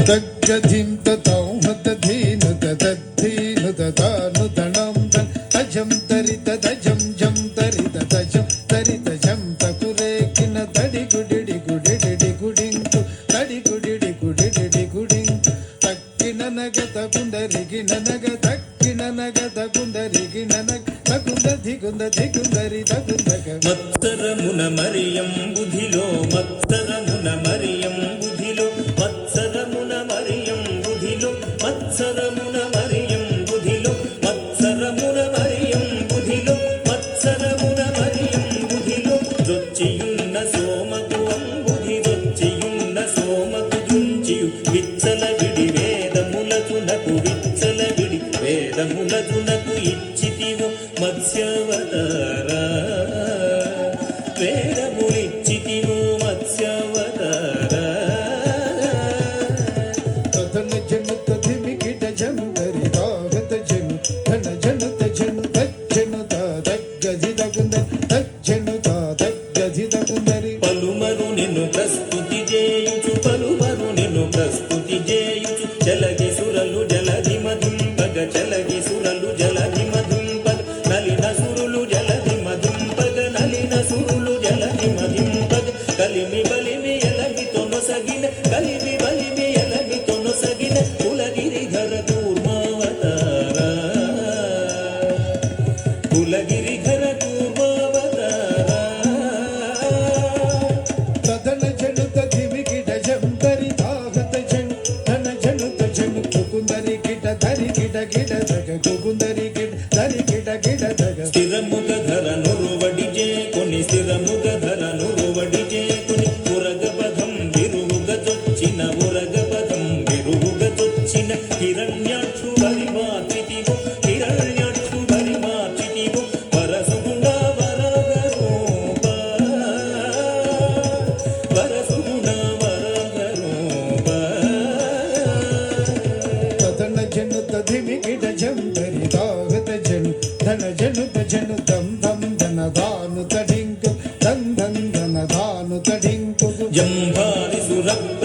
దగ్గధిం తౌ హతధీను తదధీను తదాను తణం తన్ అజం తరిత దజం జం తరిత దజం తరిత జం తకురేకిన తడి గుడిడి గుడిడి గుడింకు తడి గుడిడి గుడిడి గుడింకు తక్కిన నగ తగుందరిగిన నగ తక్కిన నగ తగుందరిగిన నగ తగుంద దిగుంద దిగుందరి తగుందగ మత్తరమున మరియం బుధిలో మత్తరమున మరియం బుధిలో మత్సరమున మరియం బుధిలో మత్సరమున మరియం బుధిలో మత్సరమున మరియం బుధిలో మత్సరమున మరియం బుధిలో రొచ్చియున్న సోమకు అంబుధి రొచ్చియున్న సోమకు దుంచియు విచ్చల విడి వేదములచునకు విచ్చల విడి వేదములచునకు ఇచ్చితివో మత్స్యవతారా వేదములిచ్చితివో మత్స్యవతారా తదన జను తదిమికిట జను దరి తాగత జను ధన జను తజను తజ్జను తగ్గది తగుంద తజ్జను తగ్గది తగుందరి పలుమరు నిన్ను ప్రస్తుతి చేయుచు పలుమరు నిన్ను ప్రస్తుతి చేయుచు జలగి సురలు జలధి మధుంపగ జలగి సురలు జలధి మధుంపగ నలిన సురులు జలధి మధుంపగ నలిన సురులు జలధి మధుంపగ కలిమి బలిమి ఎలమితో నొసగిన కలిమి బలిమి ఎలమితో నొసగిన కులగిరిధర కూర్మావతారా కులగిరిధర కూర్మావతారా తదన జను తదిమికిట జం దరి తాగత జను ధన జను తజను కుకుందరి కిట దరి కిట కిట దగ కుకుందరి కిట దరి కిట కిట దగ స్థిరముగ ధర నురువడి చేకొని స్థిరముగ ధర నురువడి చేకొని ఉరగపదం విరుగుగ చొచ్చిన ఉరగపదం విరుగుగ చొచ్చిన హిరణ్యాక్షు పరిమాచితివో హిరణ్యాక్షు పరిమాచితివో వరసుగుణ వరగరూప వరసుగుణ వరగరూప తదన జను తదిమికిట జం దరి తాగత జను ధన జను తజను దం దం ధన ధాను తడింకు ధన్ ధన్ ధన ధాను తడింకు జంభారి సురప్ప